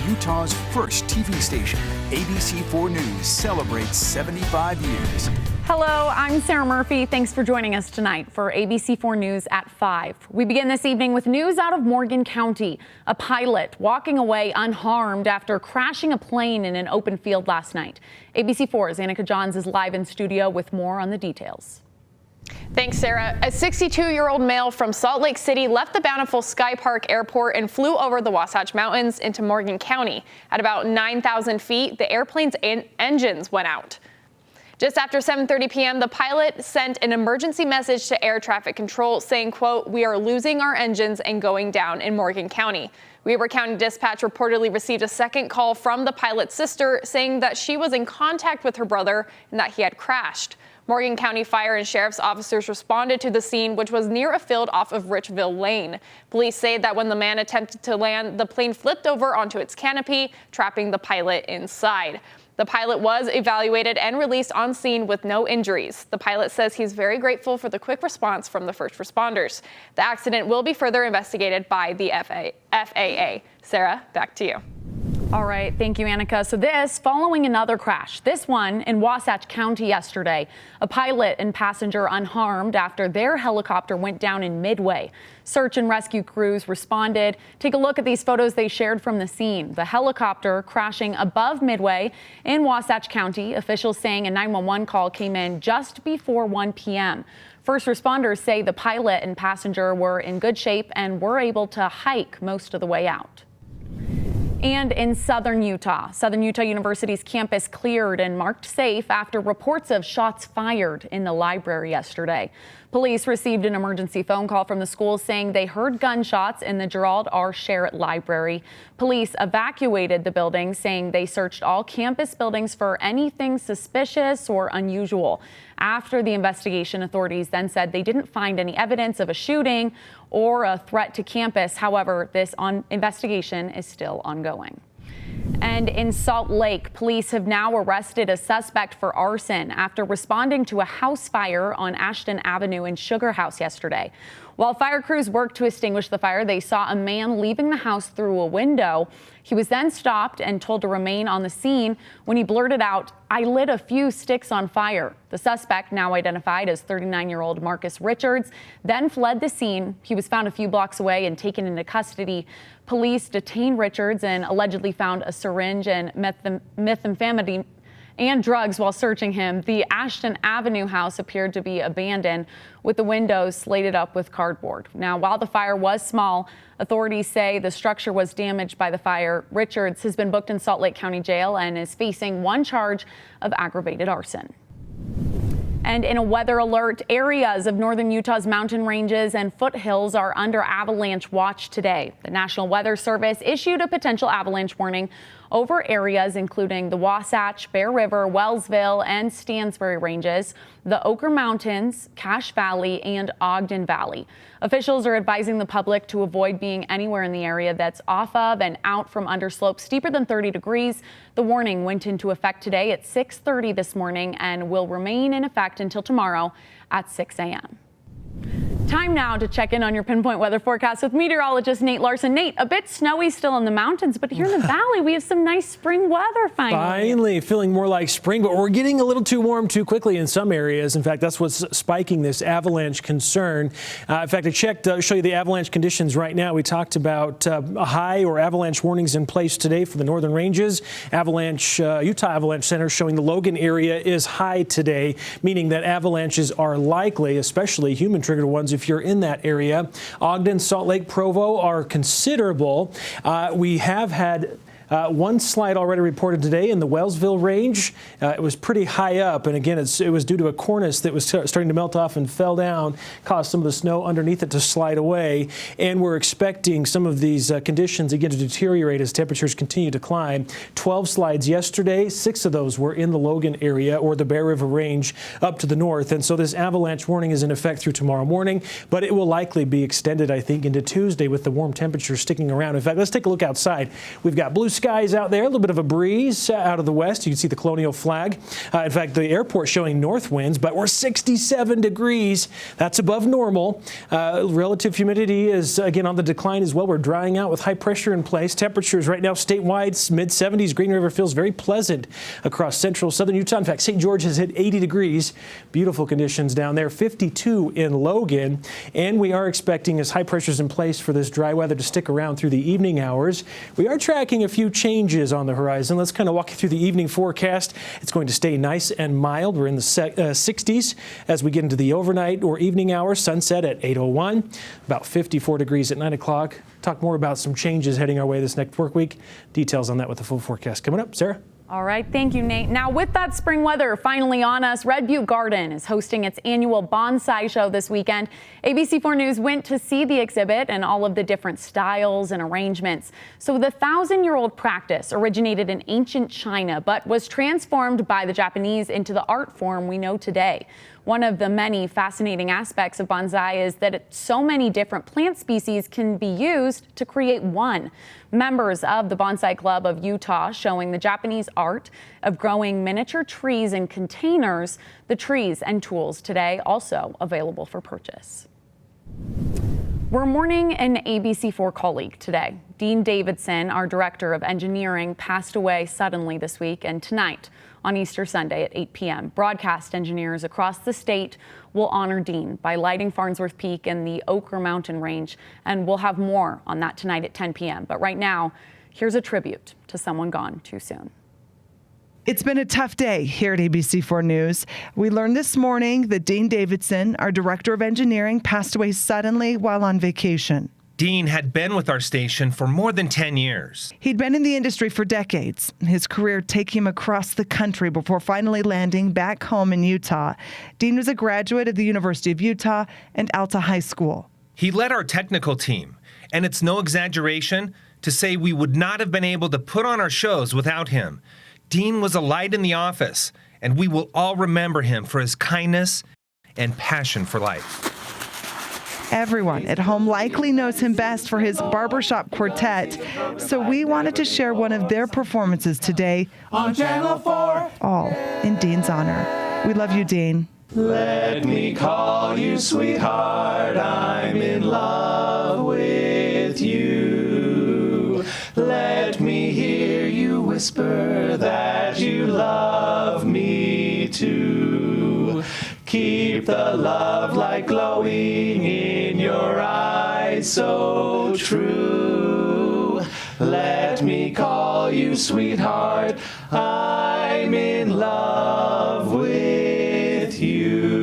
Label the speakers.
Speaker 1: Utah's first TV station, ABC4 News celebrates 75 years.
Speaker 2: Hello, I'm Sarah Murphy. Thanks for joining us tonight for ABC4 News at 5. We begin this evening with news out of Morgan County. A pilot walking away unharmed after crashing a plane in an open field last night. ABC4's Annika Johns is live in studio with more on the details.
Speaker 3: Thanks, Sarah. A 62-year-old male from Salt Lake City left the Bountiful Sky Park Airport and flew over the Wasatch Mountains into Morgan County. At about 9,000 feet, the airplane's engines went out. Just after 7:30 p.m., the pilot sent an emergency message to air traffic control saying, quote, "We are losing our engines and going down in Morgan County." Weber County Dispatch reportedly received a second call from the pilot's sister saying that she was in contact with her brother and that he had crashed. Morgan County Fire and Sheriff's officers responded to the scene, which was near a field off of Richville Lane. Police say that when the man attempted to land, the plane flipped over onto its canopy, trapping the pilot inside. The pilot was evaluated and released on scene with no injuries. The pilot says he's very grateful for the quick response from the first responders. The accident will be further investigated by the FAA. Sarah, back to you.
Speaker 2: All right. Thank you, Annika. So this following another crash, this one in Wasatch County yesterday. A pilot and passenger unharmed after their helicopter went down in Midway. Search and rescue crews responded. Take a look at these photos they shared from the scene. The helicopter crashing above Midway in Wasatch County. Officials saying a 911 call came in just before 1 p.m. First responders say the pilot and passenger were in good shape and were able to hike most of the way out. And in Southern Utah University's campus cleared and marked safe after reports of shots fired in the library yesterday. Police received an emergency phone call from the school saying they heard gunshots in the Gerald R. Sherritt Library. Police evacuated the building, saying they searched all campus buildings for anything suspicious or unusual. After the investigation, authorities then said they didn't find any evidence of a shooting or a threat to campus. However, this investigation is still ongoing. And in Salt Lake, police have now arrested a suspect for arson after responding to a house fire on Ashton Avenue in Sugar House yesterday. While fire crews worked to extinguish the fire, they saw a man leaving the house through a window. He was then stopped and told to remain on the scene when he blurted out, "I lit a few sticks on fire." The suspect, now identified as 39-year-old Marcus Richards, then fled the scene. He was found a few blocks away and taken into custody. Police detained Richards and allegedly found a syringe and methamphetamine and drugs while searching him. The Ashton Avenue house appeared to be abandoned with the windows slated up with cardboard. Now, while the fire was small, authorities say the structure was damaged by the fire. Richards has been booked in Salt Lake County Jail and is facing one charge of aggravated arson. And in a weather alert, areas of northern Utah's mountain ranges and foothills are under avalanche watch today. The National Weather Service issued a potential avalanche warning over areas including the Wasatch, Bear River, Wellsville, and Stansbury ranges, the Oquirrh Mountains, Cache Valley, and Ogden Valley. Officials are advising the public to avoid being anywhere in the area that's off of and out from underslopes steeper than 30 degrees. The warning went into effect today at 6:30 this morning and will remain in effect until tomorrow at 6 a.m. Time now to check in on your pinpoint weather forecast with meteorologist Nate Larson. Nate, a bit snowy still in the mountains, but here in the valley, we have some nice spring weather finally.
Speaker 4: Finally, feeling more like spring, but we're getting a little too warm too quickly in some areas. In fact, that's what's spiking this avalanche concern. In fact, I checked, show you the avalanche conditions right now. We talked about a high or avalanche warnings in place today for the northern ranges. Utah Avalanche Center showing the Logan area is high today, meaning that avalanches are likely, especially human-triggered ones if you're in that area. Ogden, Salt Lake, Provo are considerable. We have had one slide already reported today in the Wellsville range. It was pretty high up, and again, it was due to a cornice that was starting to melt off and fell down, caused some of the snow underneath it to slide away, and we're expecting some of these conditions again to deteriorate as temperatures continue to climb. 12 slides yesterday, 6 of those were in the Logan area or the Bear River range up to the north, and so this avalanche warning is in effect through tomorrow morning, but it will likely be extended, I think, into Tuesday with the warm temperatures sticking around. In fact, let's take a look outside. We've got blue skies out there, a little bit of a breeze out of the west. You can see the colonial flag. In fact, the airport showing north winds, but we're 67 degrees. That's above normal. Relative humidity is again on the decline as well. We're drying out with high pressure in place. Temperatures right now statewide mid-70s. Green River feels very pleasant across central southern Utah. In fact, St. George has hit 80 degrees. Beautiful conditions down there. 52 in Logan. And we are expecting, as high pressures in place, for this dry weather to stick around through the evening hours. We are tracking a few changes on the horizon. Let's kind of walk you through the evening forecast. It's going to stay nice and mild. We're in the 60s as we get into the overnight or evening hours. Sunset at 8:01, about 54 degrees at 9 o'clock. Talk more about some changes heading our way this next work week. Details on that with the full forecast coming up. Sarah?
Speaker 2: All right, thank you, Nate. Now, with that spring weather finally on us, Red Butte Garden is hosting its annual Bonsai show this weekend. ABC4 News went to see the exhibit and all of the different styles and arrangements. So the 1,000-year-old practice originated in ancient China, but was transformed by the Japanese into the art form we know today. One of the many fascinating aspects of bonsai is that so many different plant species can be used to create one. Members of the Bonsai Club of Utah showing the Japanese art of growing miniature trees in containers. The trees and tools today also available for purchase. We're mourning an ABC4 colleague today. Dean Davidson, our director of engineering, passed away suddenly this week, and tonight on Easter Sunday at 8 p.m. broadcast engineers across the state will honor Dean by lighting Farnsworth Peak and the Oquirrh Mountain Range, and we'll have more on that tonight at 10 p.m. But right now, here's a tribute to someone gone too soon.
Speaker 5: It's been a tough day here at ABC4 News. We learned this morning that Dean Davidson, our director of engineering, passed away suddenly while on vacation.
Speaker 6: Dean had been with our station for more than 10 years.
Speaker 5: He'd been in the industry for decades. His career taking him across the country before finally landing back home in Utah. Dean was a graduate of the University of Utah and Alta High School.
Speaker 6: He led our technical team, and it's no exaggeration to say we would not have been able to put on our shows without him. Dean was a light in the office, and we will all remember him for his kindness and passion for life.
Speaker 5: Everyone at home likely knows him best for his barbershop quartet, so we wanted to share one of their performances today
Speaker 7: on Channel 4,
Speaker 5: all in Dean's honor. We love you, Dean.
Speaker 7: Let me call you sweetheart, I'm in love with you. Let me hear you whisper that you love me too. Keep the love light glowing in your eyes so true. Let me call you sweetheart, I'm in love with you.